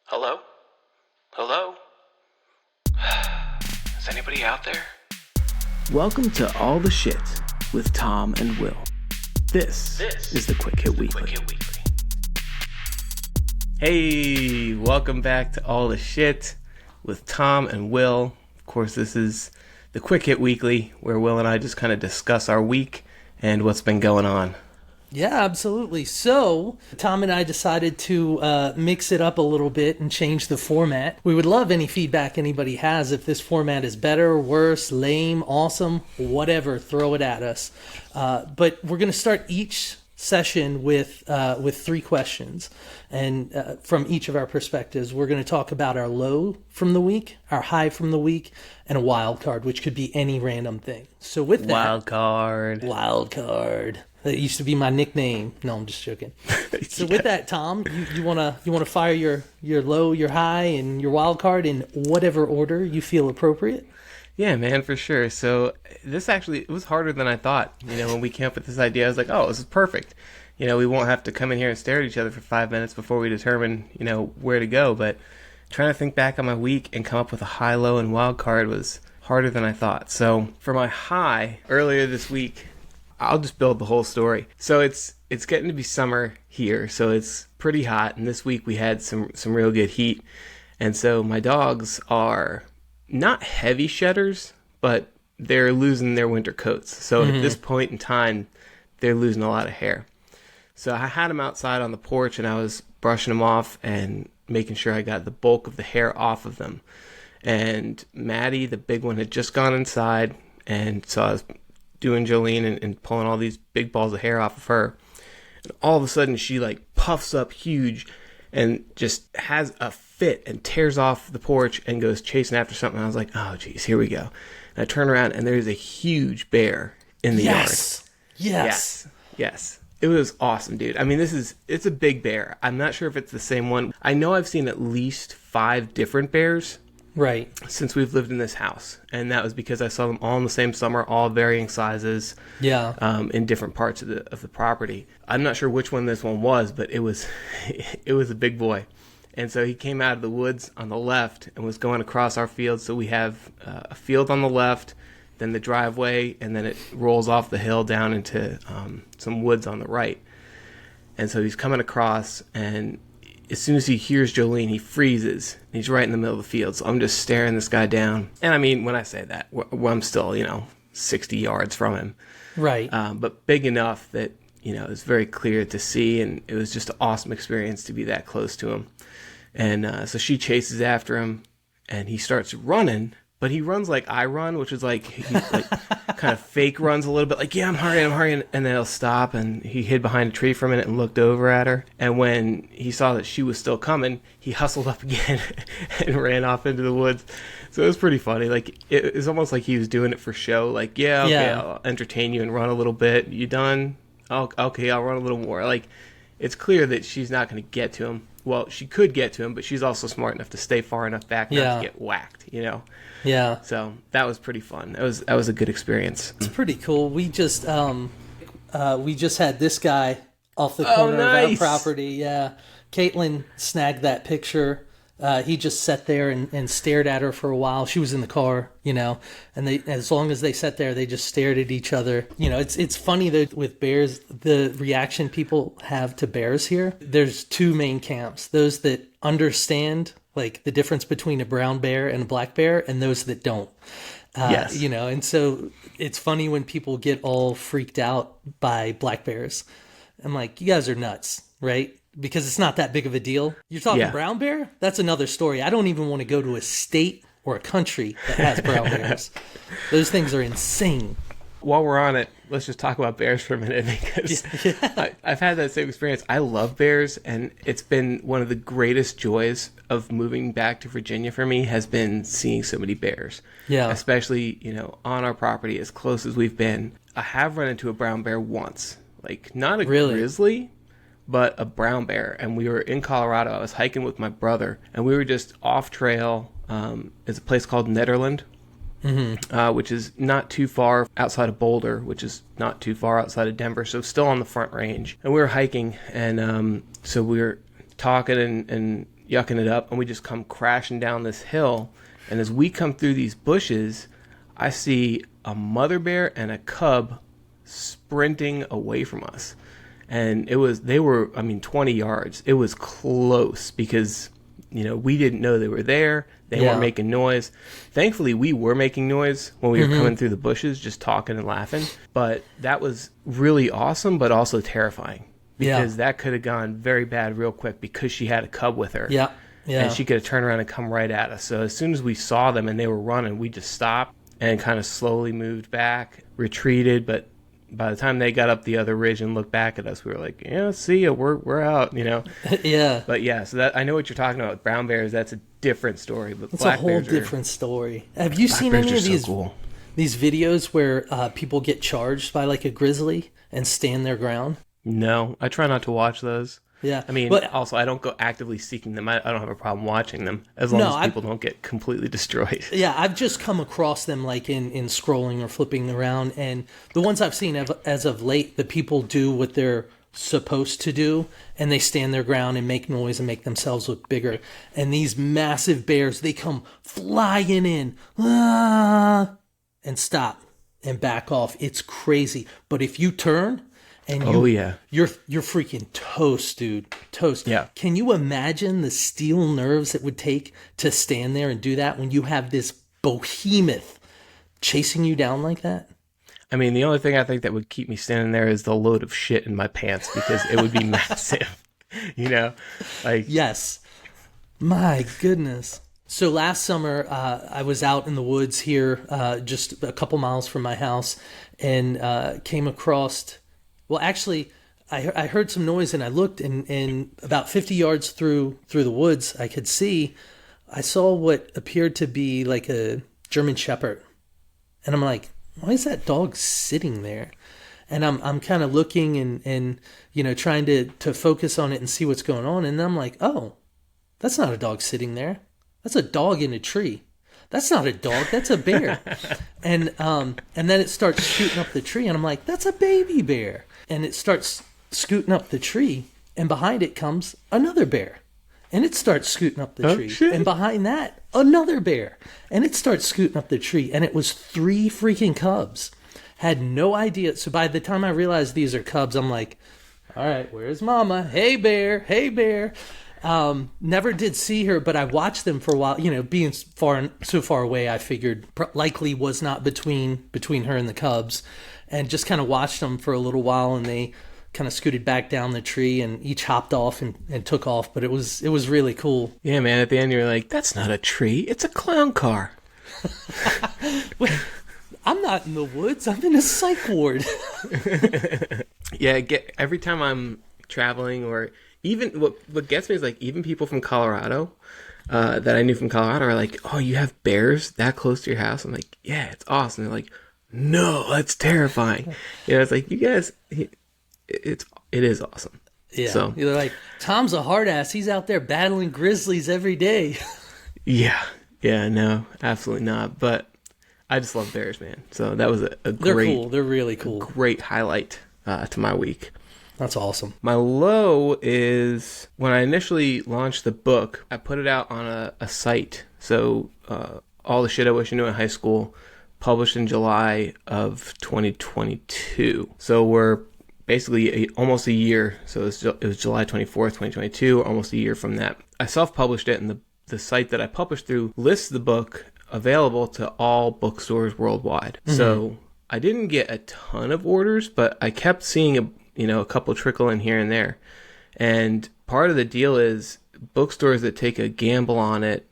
Hello? Hello? Is anybody out there? Welcome to All the Shit with Tom and Will. This is the Quick Hit Weekly. Hey, welcome back to All the Shit with Tom and Will. Of course, this is the Quick Hit Weekly, where Will and I just kind of discuss our week and what's been going on. Yeah, absolutely. So, Tom and I decided to mix it up a little bit and change the format. We would love any feedback anybody has. If this format is better, worse, lame, awesome, whatever, throw it at us. But we're going to start each session with 3 questions. And from each of our perspectives, we're going to talk about our low from the week, our high from the week, and a wild card, which could be any random thing. So with that... Wild card. That used to be my nickname. No, I'm just joking. So with that, Tom, you wanna fire your low, your high, and your wild card in whatever order you feel appropriate? Yeah, man, for sure. So this actually, it was harder than I thought. You know, when we came up with this idea, I was like, oh, this is perfect. You know, we won't have to come in here and stare at each other for 5 minutes before we determine, you know, where to go. But trying to think back on my week and come up with a high, low, and wild card was harder than I thought. So for my high, earlier this week, I'll just build the whole story. So it's getting to be summer here, so it's pretty hot. And this week we had some real good heat. And so my dogs are not heavy shedders, but they're losing their winter coats. So at this point in time, they're losing a lot of hair. So I had them outside on the porch, and I was brushing them off and making sure I got the bulk of the hair off of them. And Maddie, the big one, had just gone inside, and so I was doing Jolene and pulling all these big balls of hair off of her. And all of a sudden she like puffs up huge and just has a fit and tears off the porch and goes chasing after something. I was like, oh geez, here we go. And I turn around and there's a huge bear in the yard. Yes. It was awesome, dude. I mean, it's a big bear. I'm not sure if it's the same one. I know I've seen at least 5 different bears. Right. Since we've lived in this house. And that was because I saw them all in the same summer, all varying sizes. Yeah. In different parts of the property. I'm not sure which one this one was, but it was a big boy. And so he came out of the woods on the left and was going across our field. So we have a field on the left, then the driveway, and then it rolls off the hill down into some woods on the right. And so he's coming across, and as soon as he hears Jolene, he freezes. He's right in the middle of the field. So I'm just staring this guy down. And I mean, when I say that, I'm still, 60 yards from him. Right. But big enough that, it's very clear to see. And it was just an awesome experience to be that close to him. And so she chases after him, and he starts running. But he runs like I run, which is like, he like kind of fake runs a little bit. Like, yeah, I'm hurrying. And then he'll stop. And he hid behind a tree for a minute and looked over at her. And when he saw that she was still coming, he hustled up again and ran off into the woods. So it was pretty funny. Like, it was almost like he was doing it for show. Like, yeah, okay, I'll entertain you and run a little bit. You done? Oh, okay, I'll run a little more. Like, it's clear that she's not going to get to him. Well, she could get to him, but she's also smart enough to stay far enough back not to get whacked, Yeah. So that was pretty fun. That was a good experience. It's pretty cool. We just had this guy off the corner of our property. Yeah. Caitlin snagged that picture. He just sat there and stared at her for a while. She was in the car, and as long as they sat there, they just stared at each other. It's funny that with bears, the reaction people have to bears here, there's 2 main camps. Those that understand like the difference between a brown bear and a black bear, and those that don't. Yes. And so it's funny when people get all freaked out by black bears. I'm like, you guys are nuts, right? Because it's not that big of a deal. You're talking brown bear? That's another story. I don't even want to go to a state or a country that has brown bears. Those things are insane. While we're on it, let's just talk about bears for a minute, because I've had that same experience. I love bears, and it's been one of the greatest joys of moving back to Virginia for me has been seeing so many bears. Yeah. Especially, on our property, as close as we've been. I have run into a brown bear once. Like, not a grizzly, but a brown bear. And we were in Colorado. I was hiking with my brother, and we were just off trail. It's a place called Nederland. Which is not too far outside of Boulder, which is not too far outside of Denver, so still on the Front Range. And we were hiking, and so we were talking and yucking it up, and we just come crashing down this hill. And as we come through these bushes, I see a mother bear and a cub sprinting away from us. And they were 20 yards. It was close because, we didn't know they were there. They weren't making noise. Thankfully, we were making noise when we were coming through the bushes, just talking and laughing. But that was really awesome, but also terrifying. Because that could have gone very bad real quick because she had a cub with her. Yeah. And she could have turned around and come right at us. So as soon as we saw them and they were running, we just stopped and kind of slowly moved back, retreated. But by the time they got up the other ridge and looked back at us, we were like, yeah, see ya, we're out, Yeah. But yeah, so that I know what you're talking about. Brown bears, that's a different story. But it's black a whole bears different story. Have you seen any of these videos where people get charged by like a grizzly and stand their ground? No, I try not to watch those. Yeah. I mean, but also I don't go actively seeking them. I don't have a problem watching them as long as people don't get completely destroyed. Yeah, I've just come across them like in scrolling or flipping around. And the ones I've seen as of late, the people do what they're supposed to do. And they stand their ground and make noise and make themselves look bigger. And these massive bears, they come flying in and stop and back off. It's crazy. But if you turn... and you're freaking toast, dude. Toast. Yeah. Can you imagine the steel nerves it would take to stand there and do that when you have this behemoth chasing you down like that? I mean, the only thing I think that would keep me standing there is the load of shit in my pants because it would be massive. Yes. My goodness. So last summer, I was out in the woods here, just a couple miles from my house, and came across... Well, actually, I heard some noise and I looked, and about 50 yards through the woods, I saw what appeared to be like a German Shepherd. And I'm like, why is that dog sitting there? And I'm kind of looking and trying to focus on it and see what's going on. And I'm like, oh, that's not a dog sitting there. That's a dog in a tree. That's not a dog. That's a bear. And then it starts shooting up the tree, and I'm like, that's a baby bear. And it starts scooting up the tree, and behind it comes another bear. And it starts scooting up the tree. Shit. And behind that, another bear. And it starts scooting up the tree. And it was 3 freaking cubs. Had no idea. So by the time I realized these are cubs, I'm like, all right, where's mama? Hey, bear. Hey, bear. Never did see her, but I watched them for a while. Being so far away, I figured likely was not between her and the cubs. And just kind of watched them for a little while, and they kind of scooted back down the tree and each hopped off and took off. But it was really cool. Yeah, man. At the end, you're like, that's not a tree. It's a clown car. Wait, I'm not in the woods. I'm in a psych ward. Yeah, every time I'm traveling, or even what gets me is like even people from Colorado that I knew from Colorado are like, oh, you have bears that close to your house? I'm like, yeah, it's awesome. They're like, no, that's terrifying. It's like, you guys, it is awesome. Yeah. So you're like, Tom's a hard ass. He's out there battling grizzlies every day. Yeah. No, absolutely not. But I just love bears, man. So that was a great, they're cool. They're really cool. Great highlight to my week. That's awesome. My low is when I initially launched the book, I put it out on a site. So All the Shit I Wish I Knew in High School, published in July of 2022. So we're basically almost a year. So it was July 24th, 2022, almost a year from that. I self-published it, and the site that I published through lists the book available to all bookstores worldwide. Mm-hmm. So I didn't get a ton of orders, but I kept seeing a couple trickle in here and there. And part of the deal is bookstores that take a gamble on it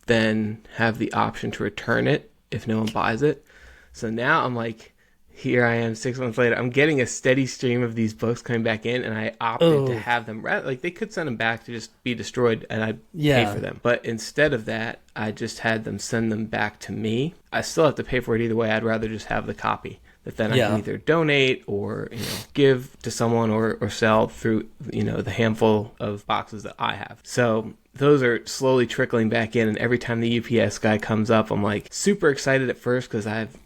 then have the option to return it if no one buys it. So now I'm like, here I am 6 months later. I'm getting a steady stream of these books coming back in, and I opted to have them. Like, they could send them back to just be destroyed, and I'd pay for them. But instead of that, I just had them send them back to me. I still have to pay for it either way. I'd rather just have the copy that then I can either donate or, give to someone or sell through, the handful of boxes that I have. So those are slowly trickling back in, and every time the UPS guy comes up, I'm like super excited at first because I've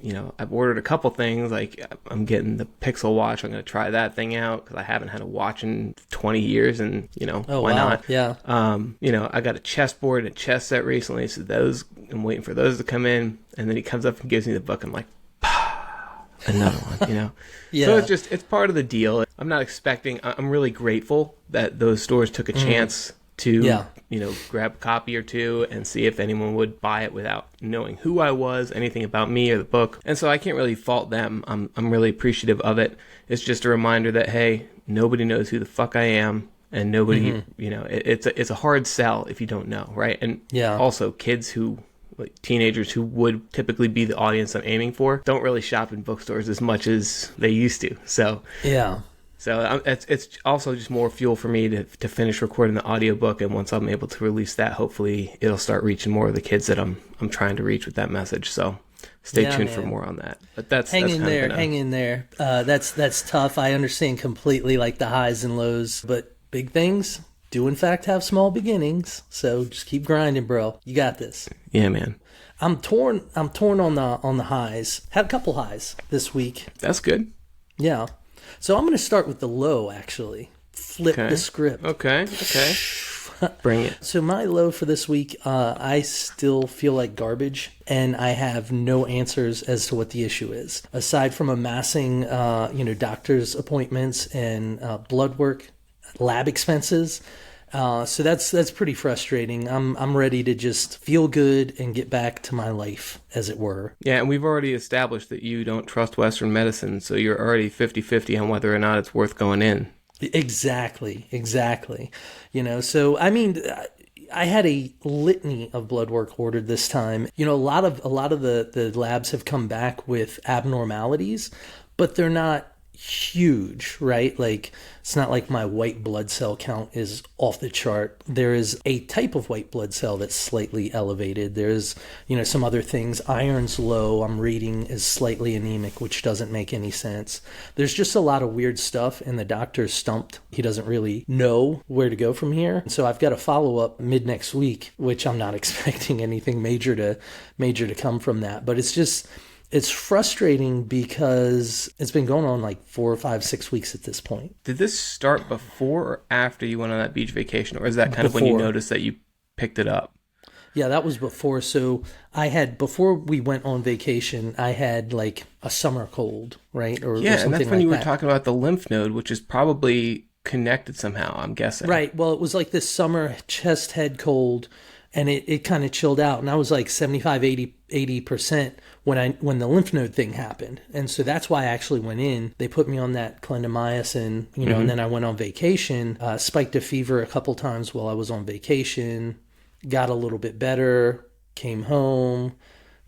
ordered a couple things. Like I'm getting the Pixel watch. I'm going to try that thing out because I haven't had a watch in 20 years, and why not? Yeah. I got a chessboard and a chess set recently, so those I'm waiting for those to come in, and then he comes up and gives me the book. I'm like, another one, Yeah. So it's part of the deal. I'm not expecting. I'm really grateful that those stores took a chance to grab a copy or two and see if anyone would buy it without knowing who I was, anything about me or the book. And so I can't really fault them. I'm really appreciative of it. It's just a reminder that, hey, nobody knows who the fuck I am, and nobody, it's a hard sell if you don't know, right? And also kids who, like teenagers who would typically be the audience I'm aiming for, don't really shop in bookstores as much as they used to. So So it's also just more fuel for me to finish recording the audiobook, and once I'm able to release that, hopefully it'll start reaching more of the kids that I'm trying to reach with that message. So stay tuned for more on that. But hang in there. That's tough. I understand completely, like the highs and lows, but big things do in fact have small beginnings. So just keep grinding, bro. You got this. Yeah, man. I'm torn on the highs. Had a couple highs this week. That's good. Yeah. So I'm going to start with the low, actually. Flip the script. Okay. Bring it. So my low for this week, I still feel like garbage, and I have no answers as to what the issue is. Aside from amassing, doctor's appointments and blood work, lab expenses. So that's pretty frustrating. I'm ready to just feel good and get back to my life, as it were. Yeah, and we've already established that you don't trust Western medicine, so you're already 50-50 on whether or not it's worth going in. Exactly. So I mean, I had a litany of blood work ordered this time. A lot of the labs have come back with abnormalities, but they're not huge, right? Like, it's not like my white blood cell count is off the chart. There is a type of white blood cell that's slightly elevated. There's, some other things. Iron's low. I'm reading is slightly anemic, which doesn't make any sense. There's just a lot of weird stuff, and the doctor's stumped. He doesn't really know where to go from here. So I've got a follow-up mid next week, which I'm not expecting anything major to come from that. But it's frustrating because it's been going on like 4 or 5, 6 weeks at this point. Did this start before or after you went on that beach vacation, or is that kind of when you noticed that you picked it up? Yeah, that was before. So before we went on vacation, I had like a summer cold, right? Or and something that's when like you were that. talking about the lymph node, which is probably connected somehow, I'm guessing. Right. Well, it was like this summer chest head cold, and it kind of chilled out, and I was like 75, 80% when the lymph node thing happened. And so that's why I actually went in. They put me on that clindamycin, and then I went on vacation, spiked a fever a couple times while I was on vacation, got a little bit better, came home,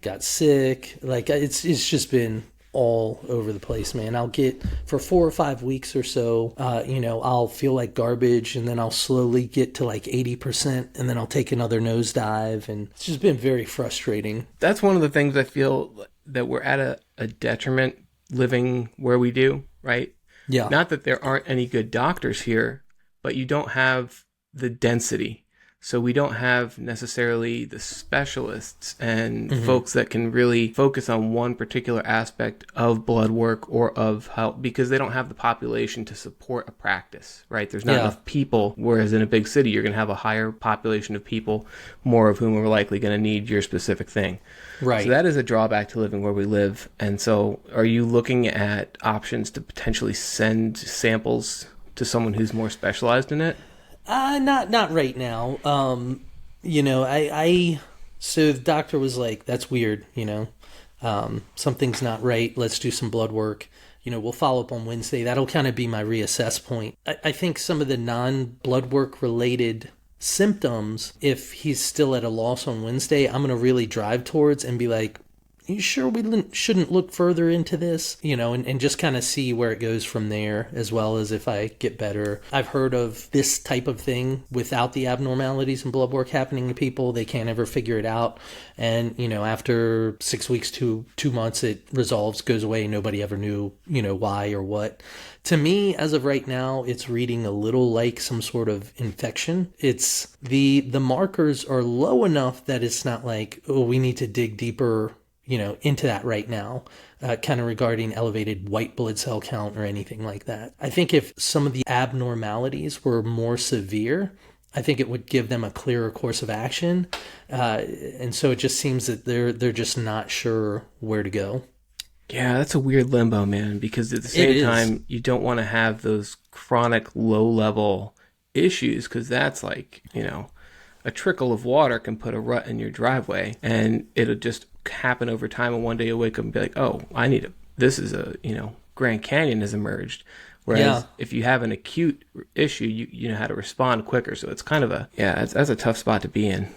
got sick. Like, it's just been all over the place, man. I'll get for 4 or 5 weeks or so, I'll feel like garbage, and then I'll slowly get to like 80%, and then I'll take another nosedive, and it's just been very frustrating. That's one of the things I feel that we're at a detriment living where we do, right? Yeah. Not that there aren't any good doctors here, but you don't have the density. So we don't have necessarily the specialists and folks that can really focus on one particular aspect of blood work or of health, because they don't have the population to support a practice, right? There's not enough people, whereas in a big city, you're going to have a higher population of people, more of whom are likely going to need your specific thing. Right. So that is a drawback to living where we live. And so are you looking at options to potentially send samples to someone who's more specialized in it? Not right now. So the doctor was like, that's weird, something's not right. Let's do some blood work. We'll follow up on Wednesday. That'll kind of be my reassess point. I think some of the non-blood work related symptoms, if he's still at a loss on Wednesday, I'm going to really drive towards and be like, you sure we shouldn't look further into this? And just kind of see where it goes from there, as well as if I get better. I've heard of this type of thing without the abnormalities in blood work happening to people. They can't ever figure it out. And, after 6 weeks to 2 months, it resolves, goes away. Nobody ever knew, why or what. To me, as of right now, it's reading a little like some sort of infection. It's the markers are low enough that it's not like, oh, we need to dig deeper, into that right now, kind of regarding elevated white blood cell count or anything like that. I think if some of the abnormalities were more severe, I think it would give them a clearer course of action. And so it just seems that they're just not sure where to go. Yeah, that's a weird limbo, man, because at the same time, you don't want to have those chronic low-level issues, because that's like, a trickle of water can put a rut in your driveway, and it'll just happen over time, and one day you'll wake up and be like, oh, this is Grand Canyon has emerged. Whereas if you have an acute issue, you know how to respond quicker, so it's kind of that's a tough spot to be in.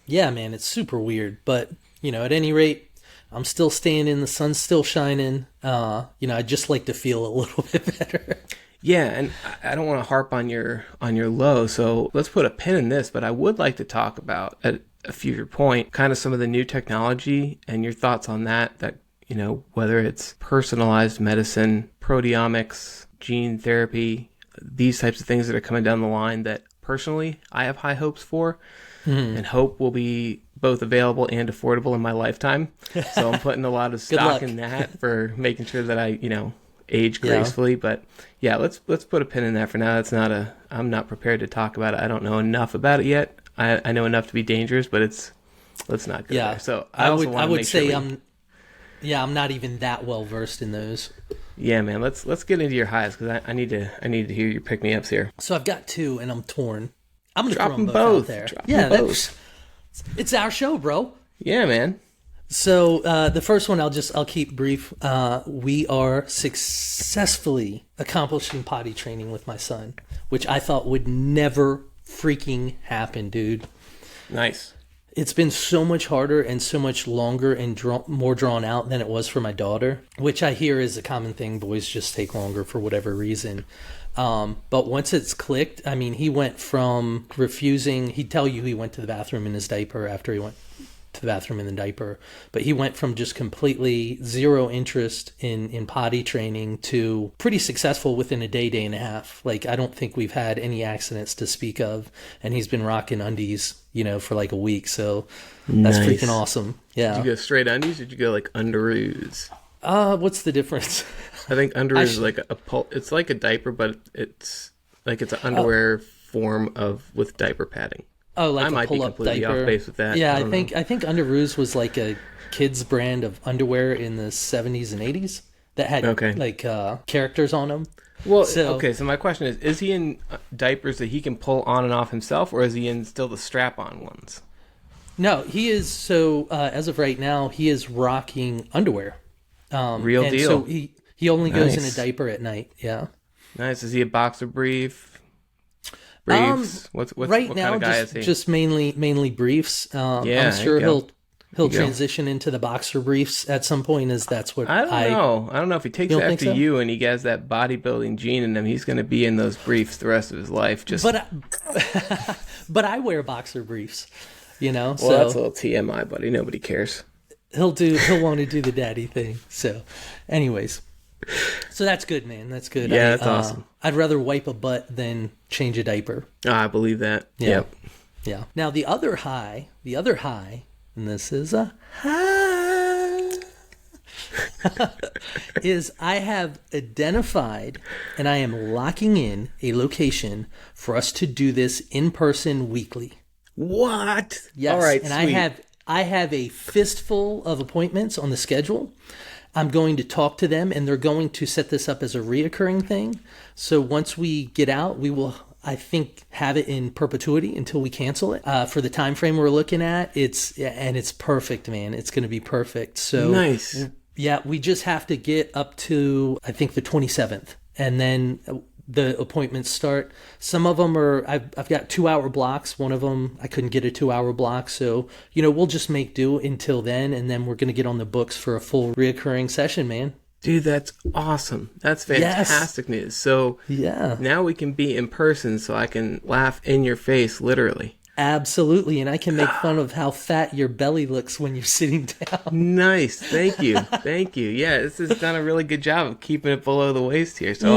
Yeah, man, it's super weird, but, at any rate, I'm still staying in, the sun's still shining. I'd just like to feel a little bit better. Yeah, and I don't want to harp on your low, so let's put a pin in this, but I would like to talk about, at a future point, kind of some of the new technology and your thoughts on that, whether it's personalized medicine, proteomics, gene therapy, these types of things that are coming down the line that personally I have high hopes for, and hope will be both available and affordable in my lifetime. So I'm putting a lot of stock in that for making sure that I, age gracefully. Yeah. But yeah, let's put a pin in that for now. I'm not prepared to talk about it. I don't know enough about it yet. I know enough to be dangerous, but let's not go there. So I would say I'm not even that well versed in those. Yeah, man. Let's get into your highs, because I need to hear your pick me ups here. So I've got two, and I'm torn. I'm gonna throw them both out there. Both. It's our show, bro. Yeah, man. So the first one I'll keep brief. We are successfully accomplishing potty training with my son, which I thought would never freaking happen, dude. Nice. It's been so much harder and so much longer and more drawn out than it was for my daughter, which I hear is a common thing. Boys just take longer for whatever reason. But once it's clicked, I mean, he went from refusing, he'd tell you he went to the bathroom in his diaper after he went to the bathroom in the diaper, but he went from just completely zero interest in potty training to pretty successful within a day and a half. Like, I don't think we've had any accidents to speak of, and he's been rocking undies, for like a week. So that's freaking awesome. Yeah. Did you go straight undies, or did you go like underoos? What's the difference? I think underoos is like it's like a diaper, but it's like it's an underwear form with diaper padding. Oh, like I might be completely diaper. Off base with that. Yeah, I think Underoos was like a kid's brand of underwear in the 70s and 80s that had characters on them. Well, so my question is he in diapers that he can pull on and off himself, or is he in still the strap-on ones? No, he is. So as of right now, he is rocking underwear. Real deal. So he only goes in a diaper at night. Yeah. Nice. Is he a boxer briefs? What right what now, kind of guy is he? Just mainly briefs. I'm sure he'll transition into the boxer briefs at some point, as that's what I don't know. I don't know if he takes after you and he has that bodybuilding gene in him. He's going to be in those briefs the rest of his life. But I wear boxer briefs, Well, that's a little TMI, buddy. Nobody cares. He'll want to do the daddy thing. So, anyways. So that's good, man. That's good. Yeah, that's awesome. I'd rather wipe a butt than change a diaper. I believe that. Yeah. Yep. Yeah. Now the other high, and this is a high, is I have identified and I am locking in a location for us to do this in person weekly. What? Yes. All right. And sweet. I have a fistful of appointments on the schedule. I'm going to talk to them, and they're going to set this up as a reoccurring thing. So once we get out, we will, I think, have it in perpetuity until we cancel it. For the time frame we're looking at, it's perfect, man. It's going to be perfect. So nice. Yeah, we just have to get up to, I think, the 27th. And then the appointments start. Some of them are, I've got 2-hour blocks. One of them, I couldn't get a 2-hour block. So, we'll just make do until then. And then we're going to get on the books for a full reoccurring session, man. Dude, that's awesome. That's fantastic news. So now we can be in person so I can laugh in your face, literally. Absolutely. And I can make fun of how fat your belly looks when you're sitting down. Nice. Thank you. Thank you. Yeah, this has done a really good job of keeping it below the waist here. So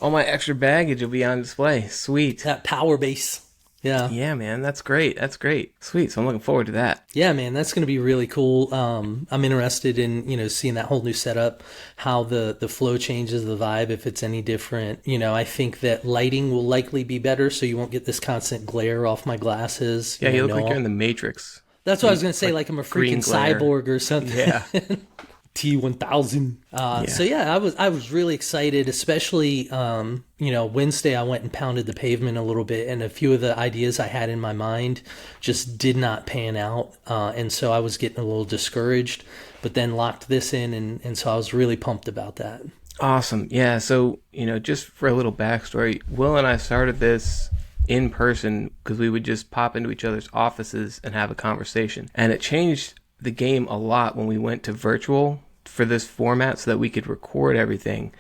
all my extra baggage will be on display. Sweet. That power base. Yeah. Yeah, man. That's great. That's great. Sweet. So I'm looking forward to that. Yeah, man. That's going to be really cool. I'm interested in, seeing that whole new setup, how the flow changes, the vibe, if it's any different. I think that lighting will likely be better, so you won't get this constant glare off my glasses. Yeah, you look like you're in the Matrix. That's what I was going to say, like I'm a freaking cyborg or something. Yeah. T1000. So yeah, I was really excited, especially Wednesday I went and pounded the pavement a little bit, and a few of the ideas I had in my mind just did not pan out, and so I was getting a little discouraged, but then locked this in, and so I was really pumped about that. Awesome. Yeah, so just for a little backstory, Will and I started this in person because we would just pop into each other's offices and have a conversation, and it changed the game a lot when we went to virtual for this format so that we could record everything,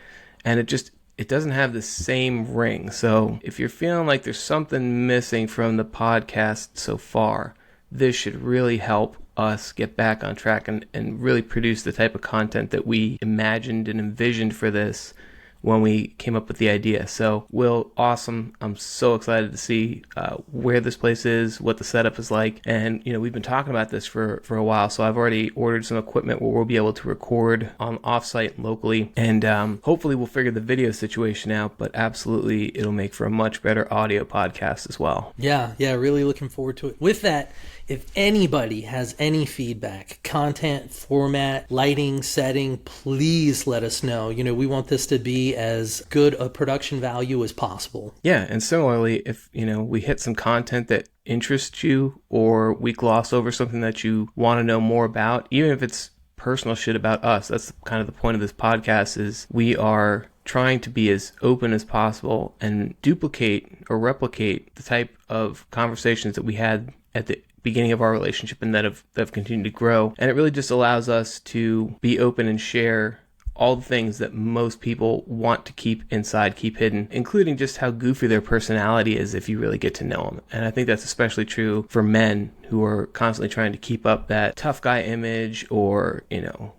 and it doesn't have the same ring. So if you're feeling like there's something missing from the podcast so far, this should really help us get back on track and really produce the type of content that we imagined and envisioned for this when we came up with the idea. So Will, awesome. I'm so excited to see where this place is, what the setup is like. And, we've been talking about this for a while. So I've already ordered some equipment where we'll be able to record on offsite locally. And hopefully we'll figure the video situation out. But absolutely, it'll make for a much better audio podcast as well. Yeah, really looking forward to it. With that, if anybody has any feedback, content, format, lighting, setting, please let us know. We want this to be as good a production value as possible. Yeah, and similarly, if, we hit some content that interests you, or we gloss over something that you want to know more about, even if it's personal shit about us, that's kind of the point of this podcast, is we are trying to be as open as possible and duplicate or replicate the type of conversations that we had at the beginning of our relationship and that have continued to grow. And it really just allows us to be open and share all the things that most people want to keep inside, keep hidden, including just how goofy their personality is if you really get to know them. And I think that's especially true for men who are constantly trying to keep up that tough guy image or,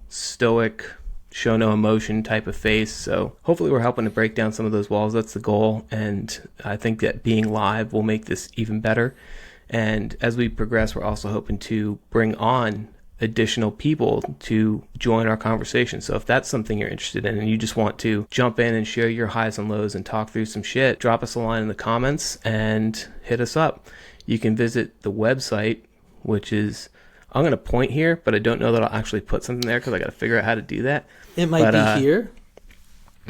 stoic, show no emotion type of face. So hopefully we're helping to break down some of those walls. That's the goal. And I think that being live will make this even better. And as we progress, we're also hoping to bring on additional people to join our conversation. So if that's something you're interested in and you just want to jump in and share your highs and lows and talk through some shit, drop us a line in the comments and hit us up. You can visit the website, which is, I'm going to point here, but I don't know that I'll actually put something there because I got to figure out how to do that. It might be here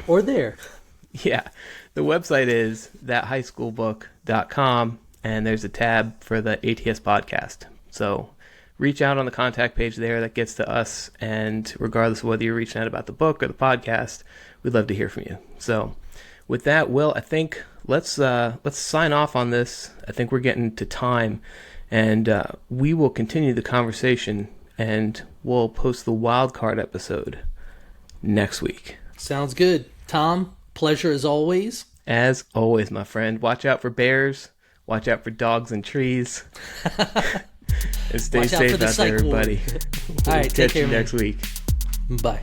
or there. Yeah. The website is thathighschoolbook.com. And there's a tab for the ATS podcast. So reach out on the contact page there. That gets to us. And regardless of whether you're reaching out about the book or the podcast, we'd love to hear from you. So with that, Will, I think let's sign off on this. I think we're getting to time. And we will continue the conversation. And we'll post the wildcard episode next week. Sounds good. Tom, pleasure as always. As always, my friend. Watch out for bears. Watch out for dogs and trees. And stay safe out there, everybody. All right, take care, catch you next week. Bye.